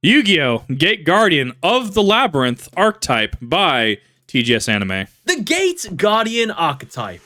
Yu-Gi-Oh! Gate Guardian of the Labyrinth Archetype by TGS Anime. The Gate Guardian Archetype.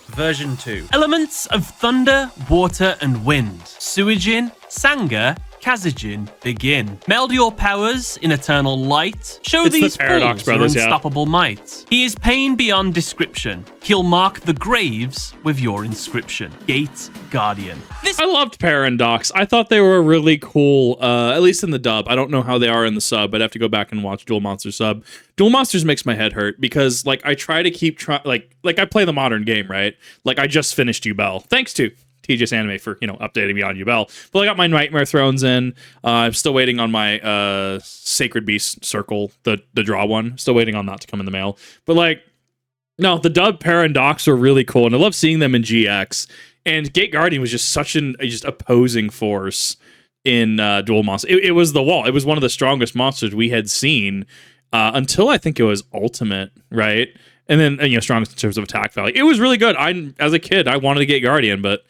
Version 2. Elements of thunder, water, and wind. Suijin, Sanga, Kazijin, begin. Meld your powers in eternal light. Show It's these the Paradox fools your Brothers, yeah. unstoppable might. He is pain beyond description. He'll mark the graves with your inscription. Gate Guardian. I loved Paradox. I thought they were really cool, at least in the dub. I don't know how they are in the sub. I'd have to go back and watch Duel Monsters sub. Duel Monsters makes my head hurt because, like, I try to keep like I play the modern game, right? Like, I just finished Yubel. Thanks to TGS Anime for, updating me on Yubel. But I got my Nightmare Thrones in. I'm still waiting on my Sacred Beast Circle, the draw one. Still waiting on that to come in the mail. But, like, no, the dub Paradox were really cool, and I love seeing them in GX. And Gate Guardian was just such an opposing force in Duel Monsters. It was the wall. It was one of the strongest monsters we had seen until I think it was Ultimate, right? And then, strongest in terms of attack value. It was really good. As a kid, I wanted to get Guardian, but,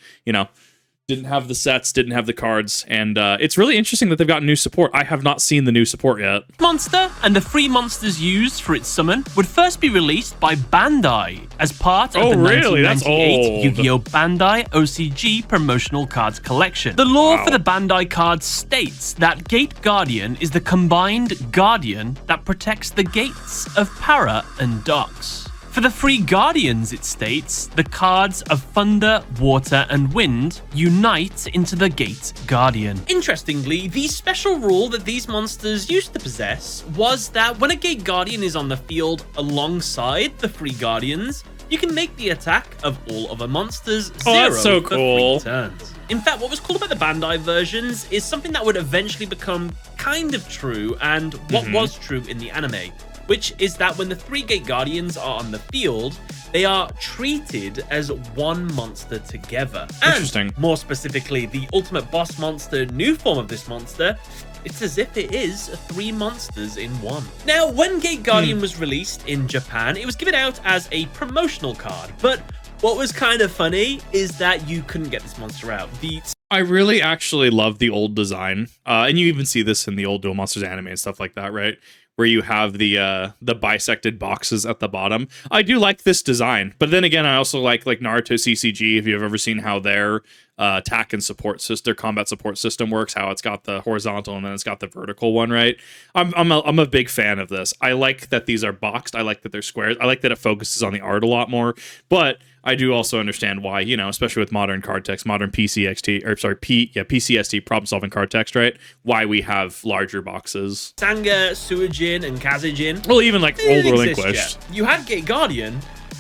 didn't have the sets, didn't have the cards. And it's really interesting that they've got new support. I have not seen the new support yet. Monster and the free monsters used for its summon would first be released by Bandai as part of the really? That's 1998 old. Yu-Gi-Oh! Bandai OCG promotional cards collection. The lore for the Bandai cards states that Gate Guardian is the combined guardian that protects the gates of Para and Dox. For the free Guardians, it states, the cards of Thunder, Water, and Wind unite into the Gate Guardian. Interestingly, the special rule that these monsters used to possess was that when a Gate Guardian is on the field alongside the free Guardians, you can make the attack of all other monsters zero that's so for cool. 3 turns. In fact, what was cool about the Bandai versions is something that would eventually become kind of true and what was true in the anime, which is that when the 3 Gate Guardians are on the field, they are treated as one monster together. Interesting. And more specifically, the ultimate boss monster, new form of this monster, it's as if it is 3 monsters in one. Now, when Gate Guardian was released in Japan, it was given out as a promotional card, but what was kind of funny is that you couldn't get this monster out. I really actually love the old design. And you even see this in the old Duel Monsters anime and stuff like that, right? Where you have the bisected boxes at the bottom. I do like this design, but then again, I also like Naruto CCG. If you've ever seen how their attack and support system, their combat support system works, how it's got the horizontal and then it's got the vertical one, right? I'm a big fan of this. I like that these are boxed. I like that they're squares. I like that it focuses on the art a lot more, but I do also understand why, especially with modern card text, modern PCST, problem-solving card text, right? Why we have larger boxes. Sanga, Suijin, and Kazijin. Well, even like They old didn't exist Relinquished. yet. You had Gate Guardian,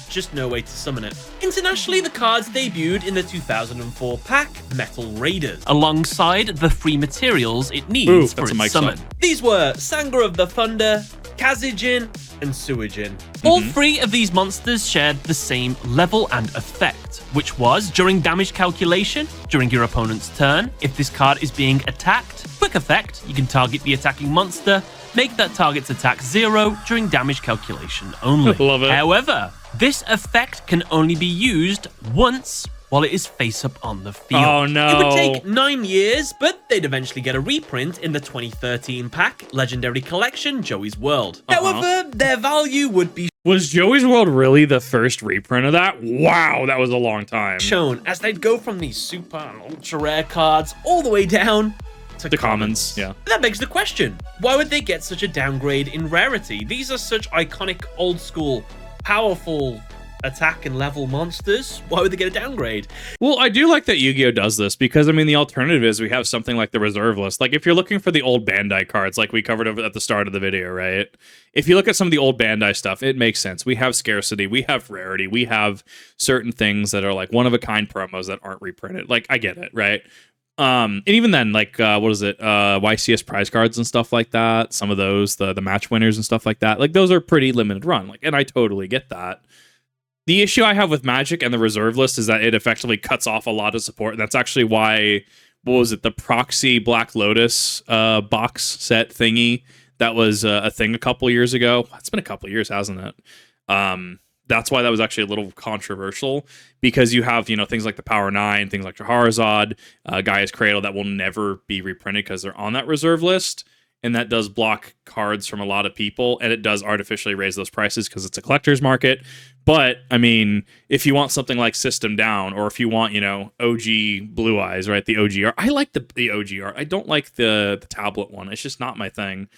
just no way to summon it. Internationally, the cards debuted in the 2004 pack Metal Raiders, alongside the free materials it needs for that's a its mic summon. stop. These were Sanga of the Thunder, Kazijin, and Suijin. All 3 of these monsters shared the same level and effect, which was during damage calculation, during your opponent's turn, if this card is being attacked, quick effect, you can target the attacking monster, make that target's attack 0 during damage calculation only. Love it. However, this effect can only be used once while it is face up on the field. Oh, no. It would take 9 years, but they'd eventually get a reprint in the 2013 pack Legendary Collection Joey's World. However, their value would be Was Joey's World really the first reprint of that? Wow, that was a long time. shown as they'd go from these super and ultra rare cards all the way down to The commons, yeah. That begs the question, why would they get such a downgrade in rarity? These are such iconic, old school, powerful attack and level monsters. Why would they get a downgrade? Well, I do like that Yu-Gi-Oh does this because, the alternative is we have something like the reserve list. Like, if you're looking for the old Bandai cards, like we covered over at the start of the video, right? If you look at some of the old Bandai stuff, it makes sense. We have scarcity, we have rarity, we have certain things that are like one-of-a-kind promos that aren't reprinted. Like, I get it, right? And even then, like, YCS prize cards and stuff like that, some of those, the match winners and stuff like that, like, those are pretty limited run. Like, and I totally get that. The issue I have with Magic and the reserve list is that it effectively cuts off a lot of support. And that's actually why, the Proxy Black Lotus box set thingy that was a thing a couple years ago. It's been a couple years, hasn't it? That's why that was actually a little controversial, because you have, things like the Power 9, things like Charizard, Gaia's Cradle that will never be reprinted because they're on that reserve list. and that does block cards from a lot of people, and it does artificially raise those prices because it's a collector's market. But I mean, if you want something like System Down, or if you want, you know, OG Blue Eyes, right? The OGR. I like the OGR. I don't like the tablet one. It's just not my thing.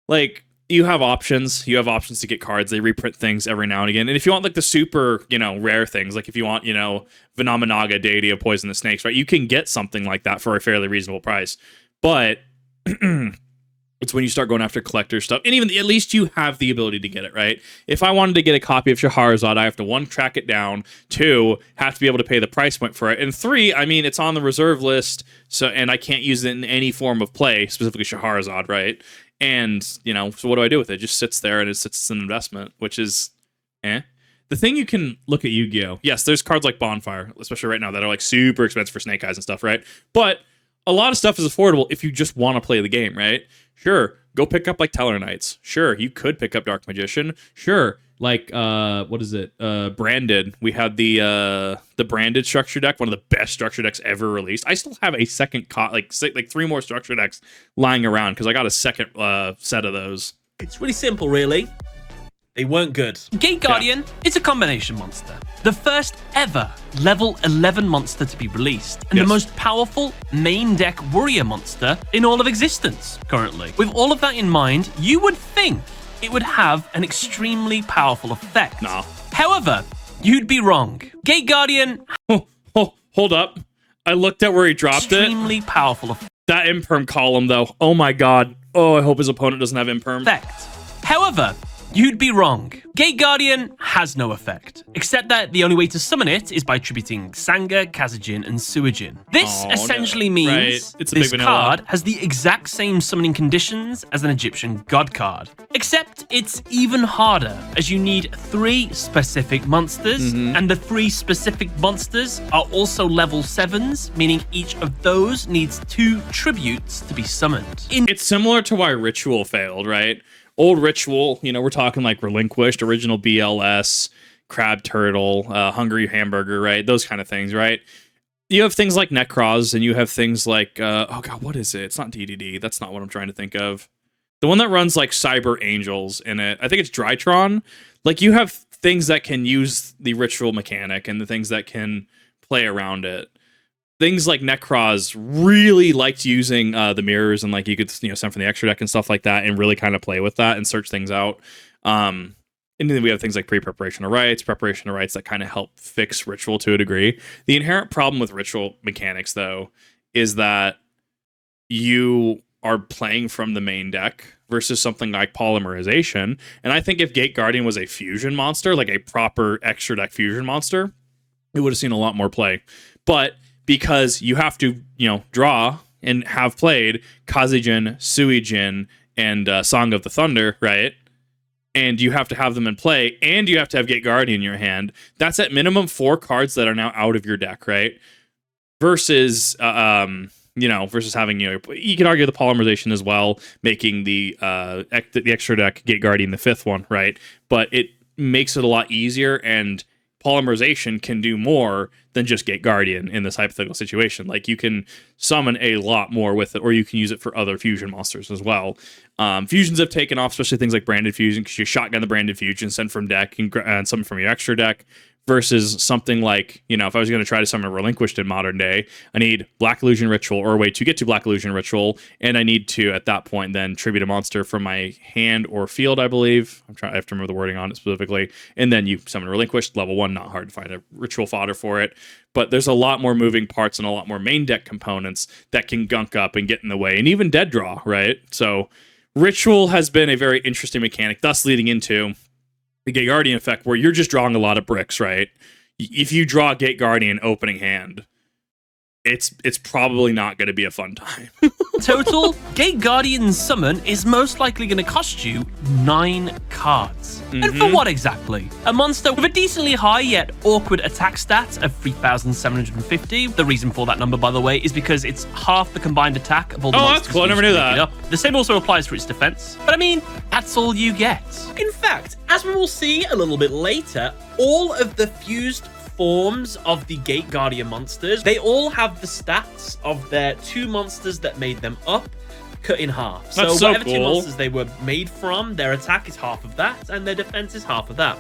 Like, you have options. You have options to get cards. They reprint things every now and again. And if you want like the super, you know, rare things, like if you want, you know, Venomenaga, Deity of Poisonous Snakes, right? You can get something like that for a fairly reasonable price. But it's when you start going after collector stuff, and even at least you have the ability to get it, right? If I wanted to get a copy of Shahrazad, I have to 1, track it down, 2, have to be able to pay the price point for it, and 3, I mean, it's on the reserve list, so, and I can't use it in any form of play, specifically Shahrazad, right? And, you know, so what do I do with it? It just sits there, and it's an investment, which is, The thing you can look at Yu-Gi-Oh! Yes, there's cards like Bonfire, especially right now, that are like super expensive for Snake Eyes and stuff, right? But a lot of stuff is affordable if you just want to play the game, right? Sure, go pick up like Teller Knights. Sure, you could pick up Dark Magician. Sure, like what is it? Branded. We had the Branded structure deck, one of the best structure decks ever released. I still have a second like 3 more structure decks lying around because I got a second set of those. It's really simple, really. They weren't good. Gate Guardian is a combination monster. The first ever level 11 monster to be released, and the most powerful main deck warrior monster in all of existence currently. With all of that in mind, you would think it would have an extremely powerful effect. No. However, you'd be wrong. Gate Guardian... Hold up. I looked at where he dropped extremely powerful effect. That imperm column, though. Oh my god. Oh, I hope his opponent doesn't have imperm. However, you'd be wrong. Gate Guardian has no effect, except that the only way to summon it is by tributing Sanga, Kazajin, and Suijin. This essentially means this card has the exact same summoning conditions as an Egyptian god card, except it's even harder, as you need 3 specific monsters, and the 3 specific monsters are also level 7s, meaning each of those needs 2 tributes to be summoned. It's similar to why Ritual failed, right? Old Ritual, you know, we're talking like Relinquished, original BLS, Crab Turtle, Hungry Hamburger, right? Those kind of things, right? You have things like Necros, and you have things like, oh god, what is it? It's not DDD. That's not what I'm trying to think of. The one that runs like Cyber Angels in it. I think it's Drytron. Like, you have things that can use the Ritual mechanic and the things that can play around it. Things like Necros really liked using the mirrors, and like you could, you know, send from the extra deck and stuff like that, and really kind of play with that and search things out. And then we have things like preparation of rites that kind of help fix Ritual to a degree. The inherent problem with Ritual mechanics, though, is that you are playing from the main deck versus something like Polymerization. And I think if Gate Guardian was a fusion monster, like a proper extra deck fusion monster, it would have seen a lot more play. But because you have to, you know, draw and have played Kazajin, Suijin, and Song of the Thunder, right? And you have to have them in play, and you have to have Gate Guardian in your hand. That's at minimum 4 cards that are now out of your deck, right? Versus, versus having, you know, you can argue the Polymerization as well, making the extra deck Gate Guardian the 5th one, right? But it makes it a lot easier, and Polymerization can do more than just Gate Guardian in this hypothetical situation. Like, you can summon a lot more with it, or you can use it for other fusion monsters as well. Fusions have taken off, especially things like Branded Fusion, because you shotgun the Branded Fusion, send from deck, and summon from your extra deck. Versus something like, you know, if I was going to try to summon Relinquished in modern day, I need Black Illusion Ritual, or a way to get to Black Illusion Ritual, and I need to, at that point, then tribute a monster from my hand or field, I believe. I have to remember the wording on it specifically. And then you summon Relinquished, level 1, not hard to find a ritual fodder for it. But there's a lot more moving parts and a lot more main deck components that can gunk up and get in the way, and even dead draw, right? So Ritual has been a very interesting mechanic, thus leading into the Gate Guardian effect, where you're just drawing a lot of bricks, right? If you draw Gate Guardian opening hand, it's probably not going to be a fun time. Total, Gate Guardian's summon is most likely going to cost you 9 cards. And for what exactly? A monster with a decently high yet awkward attack stat of 3,750. The reason for that number, by the way, is because it's half the combined attack of all the monsters. That's cool. I never knew that. The same also applies for its defense. But I mean, that's all you get. In fact, as we will see a little bit later, all of the fused forms of the Gate Guardian monsters, they all have the stats of their 2 monsters that made them up cut in half. That's so whatever two cool. monsters they were made from, their attack is half of that, and their defense is half of that.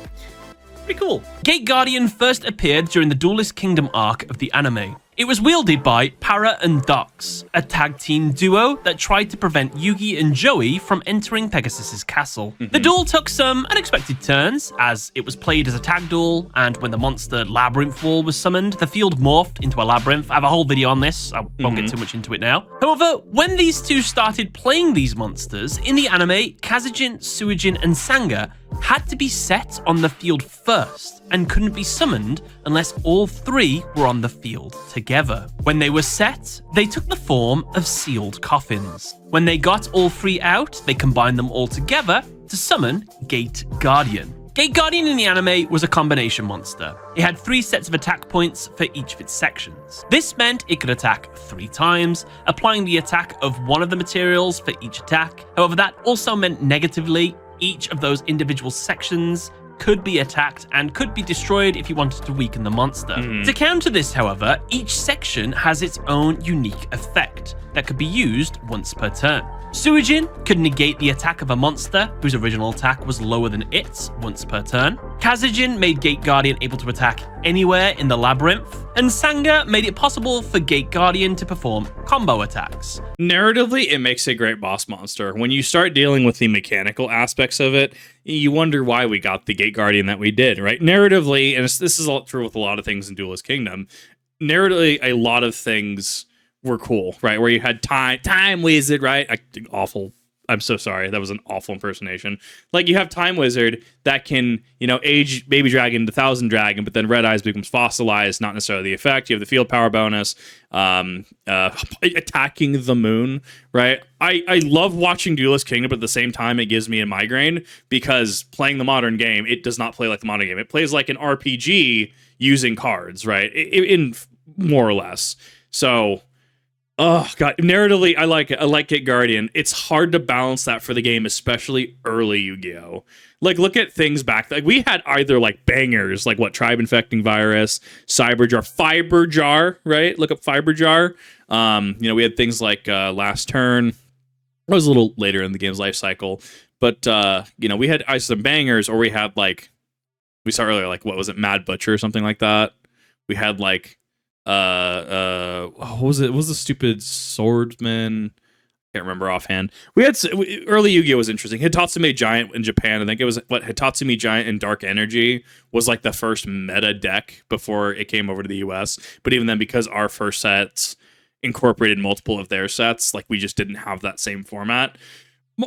Pretty cool. Gate Guardian first appeared during the Duelist Kingdom arc of the anime. It was wielded by Para and Dox, a tag team duo that tried to prevent Yugi and Joey from entering Pegasus's castle. The duel took some unexpected turns, as it was played as a tag duel, and when the monster Labyrinth Wall was summoned, the field morphed into a labyrinth. I have a whole video on this, I won't get too much into it now. However, when these two started playing these monsters, in the anime, Kazejin, Suijin, and Sanga had to be set on the field first, and couldn't be summoned unless all three were on the field together. When they were set, they took the form of sealed coffins. When they got all three out, they combined them all together to summon Gate Guardian. Gate Guardian in the anime was a combination monster. It had 3 sets of attack points for each of its sections. This meant it could attack 3 times, applying the attack of one of the materials for each attack. However, that also meant negatively, each of those individual sections could be attacked and could be destroyed if you wanted to weaken the monster. To counter this, however, each section has its own unique effect that could be used once per turn. Suijin could negate the attack of a monster whose original attack was lower than its once per turn. Kazejin made Gate Guardian able to attack anywhere in the labyrinth, and Sanga made it possible for Gate Guardian to perform combo attacks. Narratively, it makes a great boss monster. When you start dealing with the mechanical aspects of it, you wonder why we got the Gate Guardian that we did, right? Narratively, and this is all true with a lot of things in Duelist Kingdom, narratively, a lot of things were cool, right? Where you had time wizard, right? Awful. I'm so sorry. That was an awful impersonation. Like, you have Time Wizard that can, age Baby Dragon to Thousand Dragon, but then Red Eyes becomes fossilized, not necessarily the effect. You have the field power bonus, attacking the moon, right? I love watching Duelist Kingdom, but at the same time, it gives me a migraine because playing the modern game, it does not play like the modern game. It plays like an RPG using cards, right? In more or less. So... oh god, narratively, I like it. I like Gate Guardian. It's hard to balance that for the game, especially early Yu-Gi-Oh. Like, look at things back. Like, we had either like bangers, like Tribe Infecting Virus, Cyberjar, Fiber Jar, right? Look up Fiber Jar. We had things like Last Turn. That was a little later in the game's life cycle, but we had either some bangers, or we had we saw earlier, what was it, Mad Butcher or something like that. We had what was it? What was the stupid swordsman? Can't remember offhand. We had early Yu-Gi-Oh was interesting. Hitatsumi Giant in Japan, I think it was Hitatsumi Giant and Dark Energy was the first meta deck before it came over to the US. But even then, because our first sets incorporated multiple of their sets, we just didn't have that same format.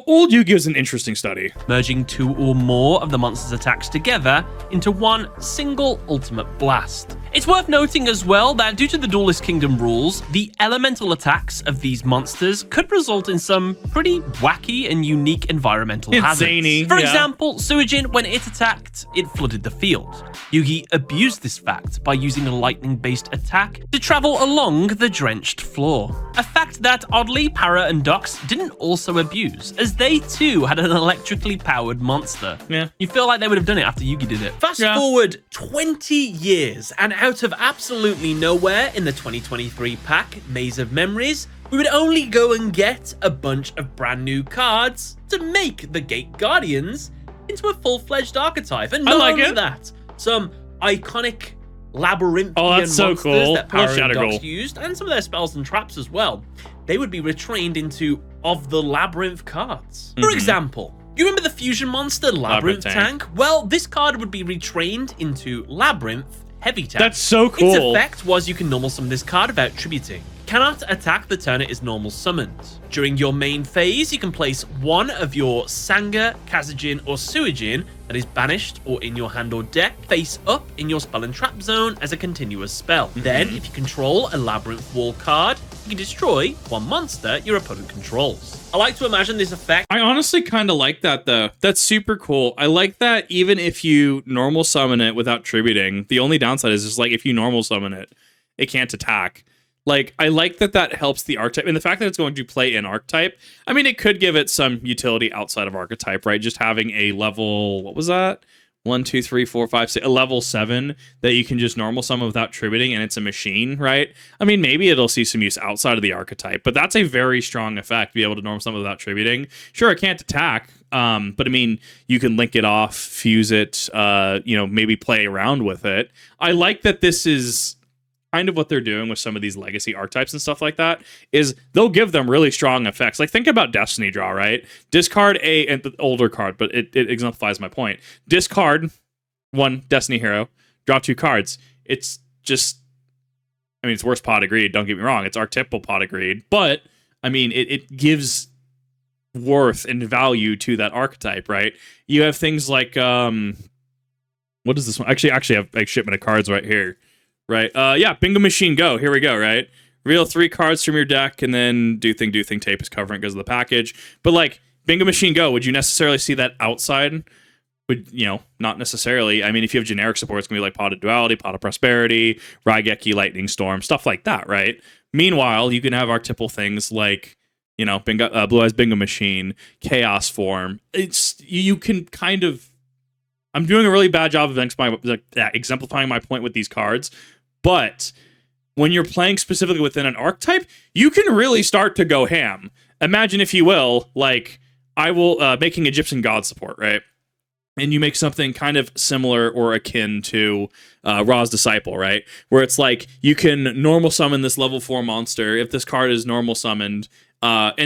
Old Yu-Gi-Oh is an interesting study. Merging 2 or more of the monster's attacks together into one single ultimate blast. It's worth noting as well that due to the Duelist Kingdom rules, the elemental attacks of these monsters could result in some pretty wacky and unique environmental hazards. Zany, For example, Suijin, when it attacked, it flooded the field. Yugi abused this fact by using a lightning-based attack to travel along the drenched floor. A fact that, oddly, Para and Dox didn't also abuse, as they too had an electrically powered monster. Yeah. You feel like they would have done it after Yugi did it. Fast forward 20 years, and out of absolutely nowhere in the 2023 pack, Maze of Memories, we would only go and get a bunch of brand new cards to make the Gate Guardians into a full-fledged archetype. And not only that, some iconic labyrinthian monsters that Para and Dox used, and some of their spells and traps as well. They would be retrained into of the Labyrinth cards. For example, you remember the fusion monster Labyrinth Tank? Well, this card would be retrained into Labyrinth Heavy Tank. That's so cool. Its effect was you can normal summon this card without tributing. Cannot attack the turn it is normal summoned. During your main phase, you can place one of your Sanga, Kazejin, or Suijin that is banished or in your hand or deck face up in your spell and trap zone as a continuous spell. Then, if you control a Labyrinth Wall card, you can destroy one monster your opponent controls. I like to imagine this effect. I honestly kind of like that, though. That's super cool. I like that even if you normal summon it without tributing, the only downside is just if you normal summon it, it can't attack. I like that helps the archetype. And the fact that it's going to play in archetype, I mean, it could give it some utility outside of archetype, right? Just having a level, what was that? 1, 2, 3, 4, 5, 6, a level 7 that you can just normal summon without tributing, and it's a machine, right? I mean, maybe it'll see some use outside of the archetype, but that's a very strong effect, be able to normal summon without tributing. Sure, it can't attack, but I mean, you can link it off, fuse it, maybe play around with it. I like that this is kind of what they're doing with some of these legacy archetypes and stuff like that, is they'll give them really strong effects. Like, think about Destiny Draw, right? Discard an older card, but it exemplifies my point. Discard 1 Destiny hero, draw 2 cards. It's just, I mean, it's worse pot of greed, don't get me wrong. It's archetypal pot of greed, but, I mean, it gives worth and value to that archetype, right? You have things like, what is this one? Actually, I have a shipment of cards right here. Right. Bingo Machine Go. Here we go, right? Reveal 3 cards from your deck and then do thing, tape is covering because of the package. But like Bingo Machine Go, would you necessarily see that outside? Not necessarily. I mean, if you have generic support, it's gonna be like Pot of Duality, Pot of Prosperity, Raigeki, Lightning Storm, stuff like that, right? Meanwhile, you can have archetypal things like, Bingo, Blue Eyes Bingo Machine, Chaos Form. You can kind of, I'm doing a really bad job of exemplifying my point with these cards, but when you're playing specifically within an archetype, you can really start to go ham. Imagine, if you will, like, I will, making Egyptian God support, right? And you make something kind of similar or akin to Ra's Disciple, right? Where it's like, you can normal summon this level 4 monster. If this card is normal summoned, look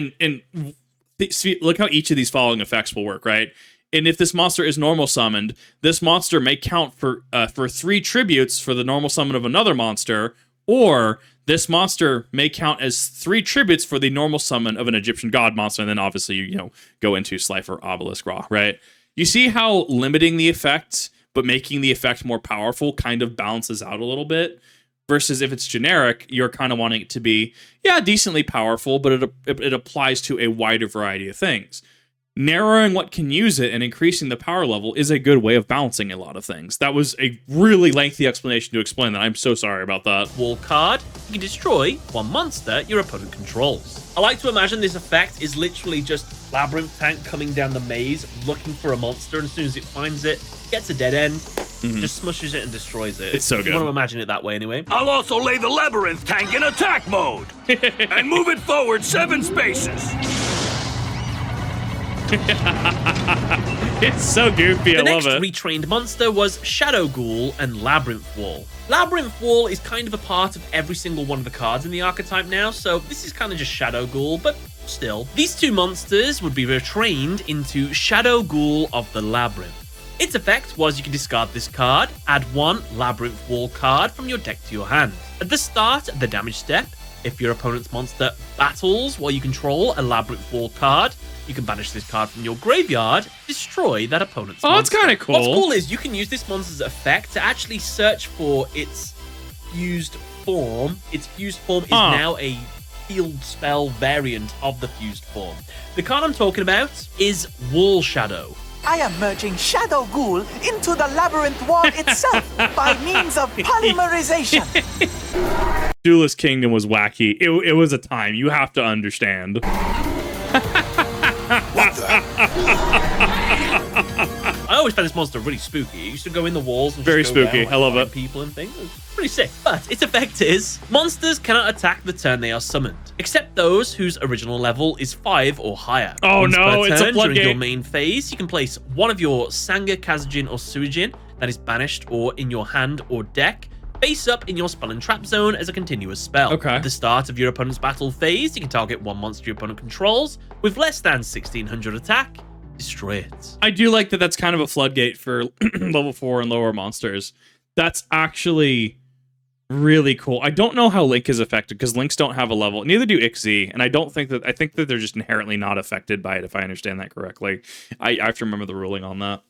how each of these following effects will work, right? And if this monster is normal summoned, this monster may count for 3 tributes for the normal summon of another monster, or this monster may count as 3 tributes for the normal summon of an Egyptian god monster, and then obviously you go into Slifer, Obelisk, Ra, right? You see how limiting the effect, but making the effect more powerful kind of balances out a little bit, versus if it's generic, you're kind of wanting it to be, decently powerful, but it applies to a wider variety of things. Narrowing what can use it and increasing the power level is a good way of balancing a lot of things. That was a really lengthy explanation to explain that. I'm so sorry about that. Wall card, you can destroy 1 monster your opponent controls. I like to imagine this effect is literally just Labyrinth tank coming down the maze, looking for a monster, and as soon as it finds it, gets a dead end, just smushes it and destroys it. It's so good. I want to imagine it that way anyway. I'll also lay the Labyrinth tank in attack mode and move it forward 7 spaces. It's so goofy, I love it. The next retrained monster was Shadow Ghoul and Labyrinth Wall. Labyrinth Wall is kind of a part of every single one of the cards in the archetype now, so this is kind of just Shadow Ghoul, but still. These 2 monsters would be retrained into Shadow Ghoul of the Labyrinth. Its effect was you can discard this card, add 1 Labyrinth Wall card from your deck to your hand. At the start of the damage step, if your opponent's monster battles while you control a Labyrinth Wall card, you can banish this card from your graveyard, destroy that opponent's monster. That's kind of cool. What's cool is you can use this monster's effect to actually search for its fused form. Its fused form is now a field spell variant of the fused form. The card I'm talking about is Wall Shadow. I am merging Shadow Ghoul into the Labyrinth Wall itself by means of polymerization. Duelist Kingdom was wacky. It was a time. You have to understand. I always found this monster really spooky. It used to go in the walls and very just go spooky. down, I love it. People and things. It was pretty sick. But its effect is monsters cannot attack the turn they are summoned, except those whose original level is 5 or higher. Oh Once no, per it's a turn, floodgate. during your main phase, you can place 1 of your Sanga, Kazujin, or Suijin that is banished or in your hand or deck face up in your spell and trap zone as a continuous spell. Okay. At the start of your opponent's battle phase, you can target 1 monster your opponent controls with less than 1600 attack. Destroy it. I do like that that's kind of a floodgate for level 4 and lower monsters. That's actually really cool. I don't know how Link is affected because Links don't have a level. Neither do Ixie, and I think that they're just inherently not affected by it, if I understand that correctly. I have to remember the ruling on that.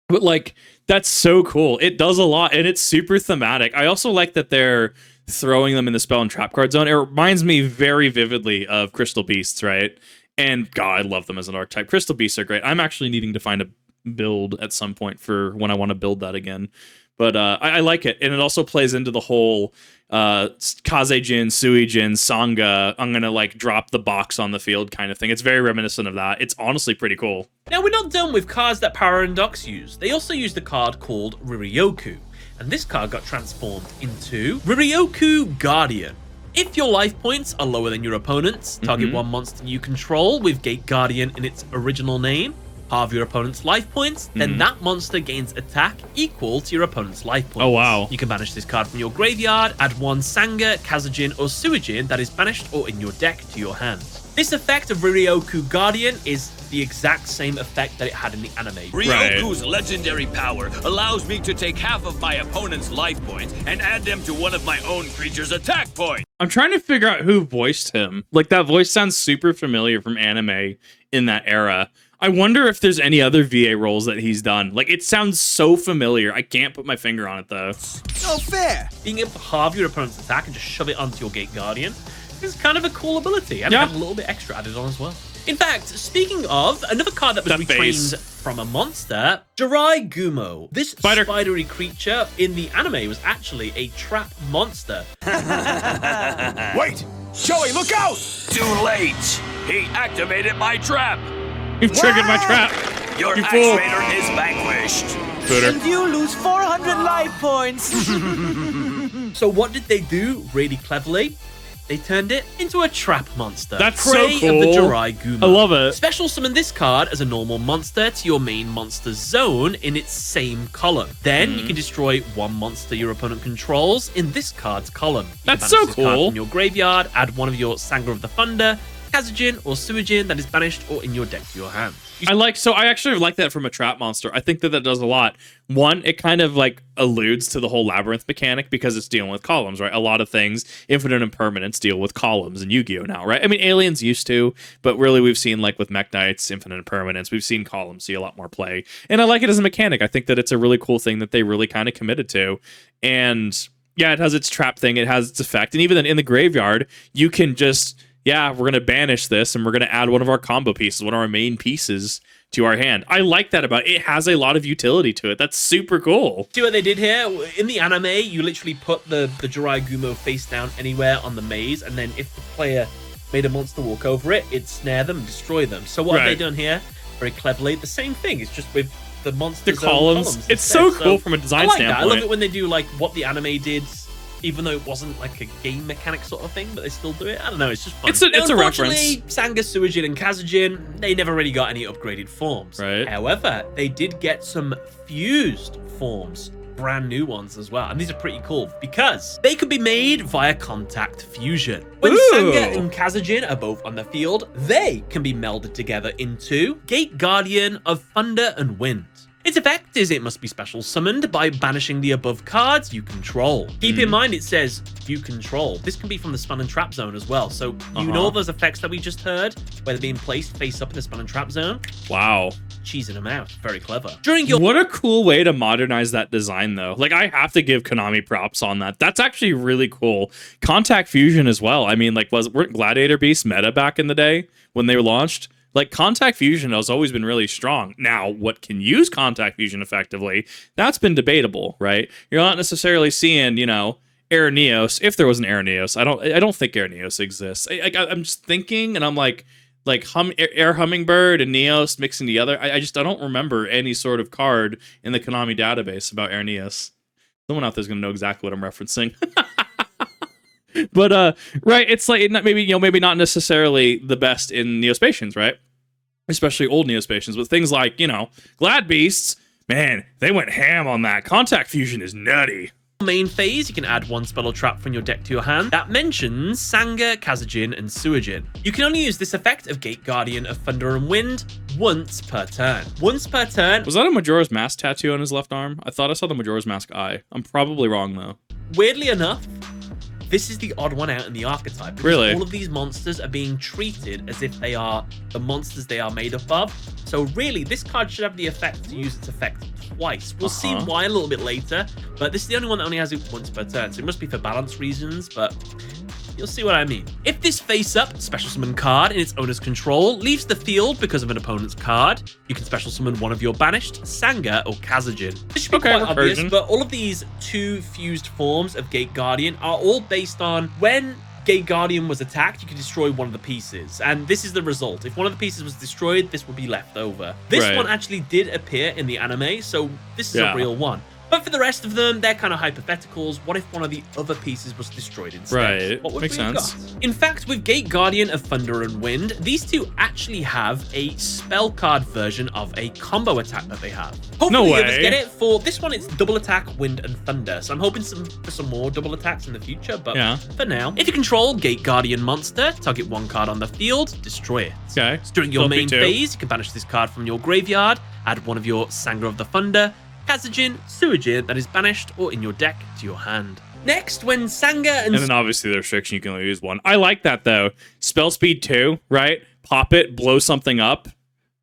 But like, that's so cool. It does a lot, and it's super thematic. I also like that they're throwing them in the spell and trap card zone. It reminds me very vividly of Crystal Beasts, right? And God, I love them as an archetype. Crystal Beasts are great. I'm actually needing to find a build at some point for when I want to build that again. But I like it. And it also plays into the whole Kazejin, Suijin, Sanga, I'm going to like drop the box on the field kind of thing. It's very reminiscent of that. It's honestly pretty cool. Now, we're not done with cards that Paradox use. They also used a card called Riryoku, and this card got transformed into Riryoku Guardian. If your life points are lower than your opponent's, target one monster you control with Gate Guardian in its original name, halve your opponent's life points, then that monster gains attack equal to your opponent's life points. Oh, wow. You can banish this card from your graveyard, add one Sanga, Kazajin, or Suijin that is banished or in your deck to your hand. This effect of Riryoku Guardian is the exact same effect that it had in the anime. Ryoku's legendary power allows me to take half of my opponent's life points and add them to one of my own creature's attack points. I'm trying to figure out who voiced him. Like, that voice sounds super familiar from anime in that era. I wonder if there's any other VA roles that he's done. Like, it sounds so familiar. I can't put my finger on it, though. No fair. Being able to halve your opponent's attack and just shove it onto your Gate Guardian is kind of a cool ability, and have a little bit extra added on as well. In fact, speaking of, another card that was retrained from a monster, Jirai Gumo. This spidery creature in the anime was actually a trap monster. Wait! Joey, look out! Too late! He activated my trap! You've triggered my trap! Your you fool. activator is vanquished! And you lose 400 life points. So what did they do really cleverly? They turned it into a trap monster. That's Prey so cool. of the Jirai Gumo. I love it. Special summon this card as a normal monster to your main monster zone in its same column. Then you can destroy one monster your opponent controls in this card's column. That's so This card cool. from your graveyard, add one of your Sanga of the Thunder, Kazajin, or Suijin that is banished or in your deck to your hand. I actually like that from a trap monster. I think that does a lot. One, it kind of like alludes to the whole Labyrinth mechanic because it's dealing with columns, right? A lot of things, Infinite Impermanence, deal with columns in Yu-Gi-Oh! Now, right? I mean, Aliens used to, but really we've seen, like with Mech Knights, Infinite Impermanence, we've seen columns see a lot more play. And I like it as a mechanic. I think that it's a really cool thing that they really kind of committed to. And yeah, it has its trap thing, it has its effect. And even then in the graveyard, you can just... yeah, we're going to banish this, and we're going to add one of our combo pieces, one of our main pieces to our hand. I like that about it. It has a lot of utility to it. That's super cool. See what they did here? In the anime, you literally put the Jirai Gumo face down anywhere on the maze, and then if the player made a monster walk over it, it'd snare them and destroy them. So what have they done here? Very cleverly, the same thing. It's just with the monster's columns. It's so cool from a design standpoint. I love it when they do like what the anime did, even though it wasn't like a game mechanic sort of thing, but they still do it. I don't know, it's just fun. It's a reference. Sanga, Suijin, and Kazajin, they never really got any upgraded forms. Right. However, they did get some fused forms, brand new ones as well. And these are pretty cool because they could be made via contact fusion. When Sanga and Kazajin are both on the field, they can be melded together into Gate Guardian of Thunder and Wind. Its effect is it must be special summoned by banishing the above cards you control. Keep in mind it says you control. This can be from the spell and trap zone as well. So you know those effects that we just heard where they're being placed face up in the spell and trap zone? Wow. Cheesing them out. Very clever. What a cool way to modernize that design, though. Like, I have to give Konami props on that. That's actually really cool. Contact Fusion as well. I mean, like, weren't Gladiator Beasts meta back in the day when they were launched? Like, Contact Fusion has always been really strong. Now, what can use Contact Fusion effectively, that's been debatable, right? You're not necessarily seeing, you know, Air Neos, if there was an Air Neos. I don't think Air Neos exists. I'm just thinking, and I'm like Air Hummingbird and Neos mixing together. I don't remember any sort of card in the Konami database about Air Neos. Someone out there's going to know exactly what I'm referencing. But right, it's like maybe not necessarily the best in Neospatians, right? Especially old Neospatians, but things like, you know, Glad Beasts, man, they went ham on that. Contact Fusion is nutty. Main phase, you can add one spell or trap from your deck to your hand that mentions Sanga, Kazajin, and Suijin. You can only use this effect of Gate Guardian of Thunder and Wind once per turn. Once per turn. Was that a Majora's Mask tattoo on his left arm? I thought I saw the Majora's Mask eye. I'm probably wrong, though. Weirdly enough, this is the odd one out in the archetype. Really? All of these monsters are being treated as if they are the monsters they are made up of. So really, this card should have the effect to use its effect twice. We'll see why a little bit later, but this is the only one that only has it once per turn. So it must be for balance reasons, but you'll see what I mean. If this face-up special summon card in its owner's control leaves the field because of an opponent's card, you can special summon one of your banished, Sanga or Kazajin. This should be quite obvious, but all of these two fused forms of Gate Guardian are all based on when Gate Guardian was attacked, you could destroy one of the pieces. And this is the result. If one of the pieces was destroyed, this would be left over. This one actually did appear in the anime, so this is a real one. But for the rest of them, they're kind of hypotheticals. What if one of the other pieces was destroyed instead? Right. What would Makes we have sense. got? In fact, with Gate Guardian of Thunder and Wind, these two actually have a spell card version of a combo attack that they have. Hopefully No the way. others get it. For this one, it's double attack, wind, and thunder. So I'm hoping for some more double attacks in the future. But for now, if you control Gate Guardian monster, target one card on the field, destroy it. Okay. So during your main phase, you can banish this card from your graveyard, add one of your Sanga of the Thunder, Kazajin, Suijin that is banished or in your deck to your hand. Next, when Sanga and then obviously the restriction, you can only use one. I like that though. Spell speed 2, right? Pop it, blow something up,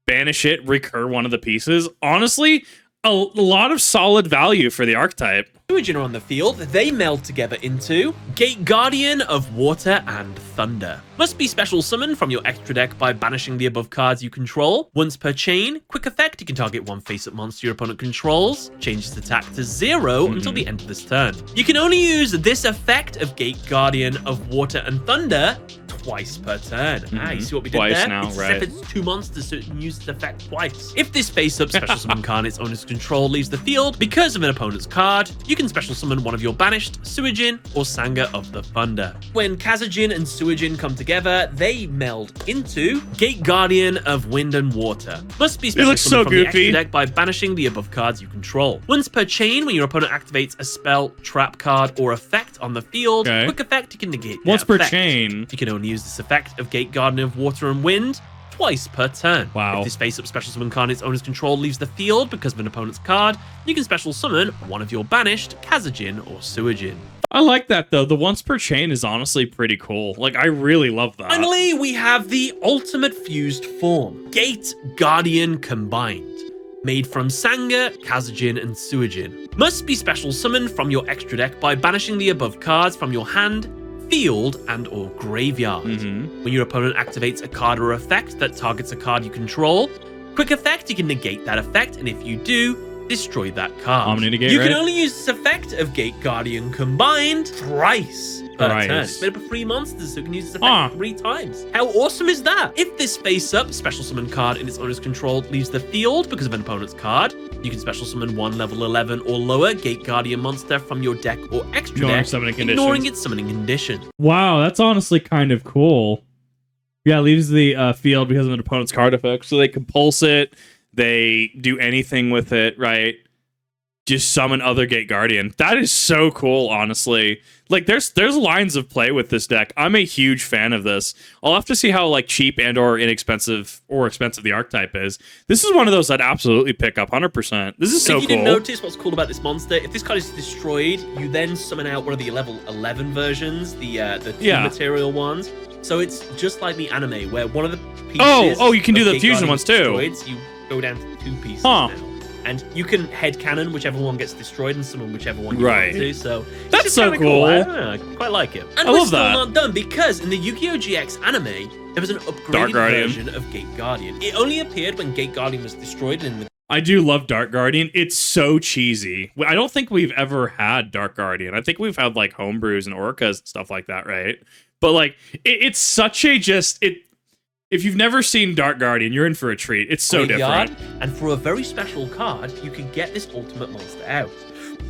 banish it, recur one of the pieces. Honestly, a lot of solid value for the archetype. Suijin are on the field, they meld together into Gate Guardian of Water and Thunder. Must be special summoned from your extra deck by banishing the above cards you control. Once per chain, quick effect, you can target one face-up monster your opponent controls, change its attack to 0 until the end of this turn. You can only use this effect of Gate Guardian of Water and Thunder twice per turn. You see what we did Twice there? now, It's right. as if it's 2 monsters, so it can use this effect twice. If this face-up special summon card its owner's control leaves the field because of an opponent's card, you can special summon one of your banished Suijin or Sanga of the Thunder. When Kazajin and Suijin come together, they meld into Gate Guardian of Wind and Water. Must be special looks so summoned from the goofy. extra deck by banishing the above cards you control. Once per chain, when your opponent activates a spell, trap card, or effect on the field, quick effect, you can negate that Once per effect. chain. You can only use this effect of Gate Guardian of Water and Wind twice per turn. Wow. If this face-up special summon card its owner's control leaves the field because of an opponent's card, you can special summon one of your banished Kazajin or Suijin. I like that though. The once per chain is honestly pretty cool. Like, I really love that. Finally, we have the ultimate fused form, Gate Guardian Combined. Made from Sanga, Kazajin, and Suijin. Must be special summoned from your extra deck by banishing the above cards from your hand, field, and or graveyard. When your opponent activates a card or effect that targets a card you control, quick effect, you can negate that effect, and if you do, destroy that card. I'm gonna negate, you can right? only use this effect of Gate Guardian Combined thrice per turn. Thrice. It's made up of 3 monsters, so you can use this effect 3 times. How awesome is that? If this face-up special summon card in its owner's control leaves the field because of an opponent's card, you can special summon one level 11 or lower Gate Guardian monster from your deck or extra Ignoring deck, summoning ignoring conditions. its summoning condition. Wow, that's honestly kind of cool. Yeah, it leaves the field because of an opponent's card effect. So they can pulse it, they do anything with it, right? Just summon other Gate Guardian. That is so cool, honestly. Like, there's lines of play with this deck. I'm a huge fan of this. I'll have to see how like cheap and or inexpensive or expensive the archetype is. This is one of those I'd absolutely pick up 100%. This is so if you cool. didn't notice what's cool about this monster, if this card is destroyed, you then summon out one of the level 11 versions, the two material ones. So it's just like the anime, where one of the pieces you can do of the Gate fusion Guardian ones too. destroyed, so you go down to 2 pieces now. And you can headcanon whichever one gets destroyed and summon whichever one you want to. So that's it's so kinda cool. I don't know, I quite like it. And I we're love still that. not done, because in the Yu-Gi-Oh! GX anime, there was an upgraded version of Gate Guardian. It only appeared when Gate Guardian was destroyed in the I do love Dark Guardian. It's so cheesy. I don't think we've ever had Dark Guardian. I think we've had like homebrews and orcas and stuff like that, right? But like, it's such a if you've never seen Dark Guardian, you're in for a treat. It's so graveyard, different. and for a very special card, you can get this ultimate monster out.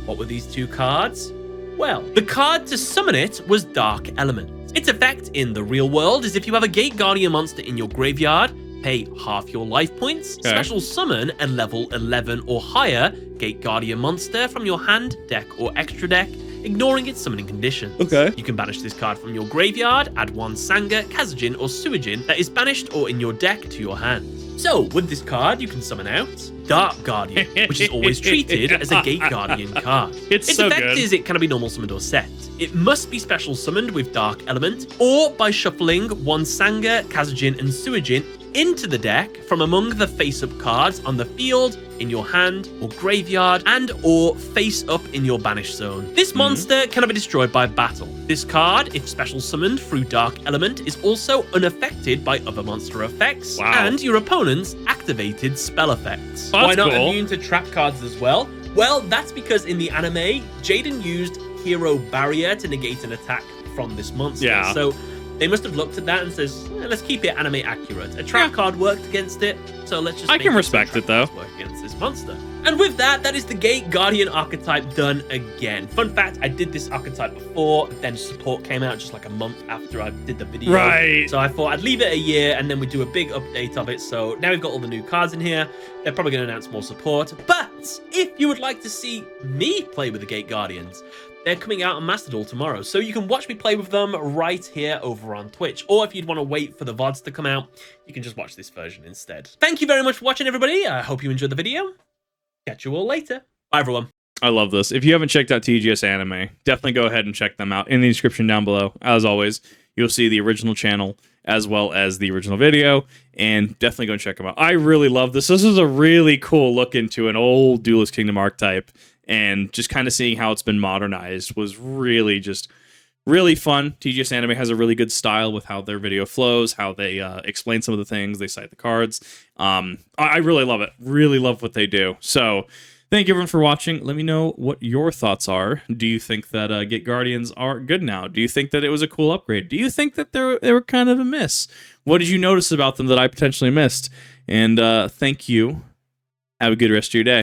What were these 2 cards? Well, the card to summon it was Dark Element. Its effect in the real world is if you have a Gate Guardian monster in your graveyard, pay half your life points, special summon a level 11 or higher Gate Guardian monster from your hand, deck, or extra deck, ignoring its summoning conditions. You can banish this card from your graveyard, add 1 Sanga, Kazajin, or Suijin that is banished or in your deck to your hand. So, with this card, you can summon out Dark Guardian, which is always treated as a Gate Guardian card. Its so effect good. is it cannot be normal summoned or set. It must be special summoned with Dark Element, or by shuffling 1 Sanga, Kazajin, and Suijin into the deck from among the face-up cards on the field, in your hand, or graveyard, and or face-up in your banish zone. This monster cannot be destroyed by battle. This card, if special summoned through Dark Element, is also unaffected by other monster effects and your opponent's activated spell effects. Why not immune to trap cards as well? Well, that's because in the anime, Jaden used Hero Barrier to negate an attack from this monster. Yeah. So they must have looked at that and says, let's keep it anime accurate. A trap card worked against it, so let's just I can respect it, though. Work against this monster. And with that, that is the Gate Guardian archetype done again. Fun fact, I did this archetype before, then support came out just like a month after I did the video. Right. So I thought I'd leave it a year and then we'd do a big update of it. So now we've got all the new cards in here. They're probably going to announce more support. But if you would like to see me play with the Gate Guardians, they're coming out on Mastodon tomorrow, so you can watch me play with them right here over on Twitch. Or if you'd want to wait for the VODs to come out, you can just watch this version instead. Thank you very much for watching, everybody. I hope you enjoyed the video. Catch you all later. Bye, everyone. I love this. If you haven't checked out TGS Anime, definitely go ahead and check them out in the description down below. As always, you'll see the original channel as well as the original video, and definitely go and check them out. I really love this. This is a really cool look into an old Duelist Kingdom archetype, and just kind of seeing how it's been modernized was really just really fun. TGS Anime has a really good style with how their video flows, how they explain some of the things, they cite the cards. I really love it. Really love what they do. So thank you everyone for watching. Let me know what your thoughts are. Do you think that Gate Guardians are good now? Do you think that it was a cool upgrade? Do you think that they were kind of a miss? What did you notice about them that I potentially missed? And thank you. Have a good rest of your day.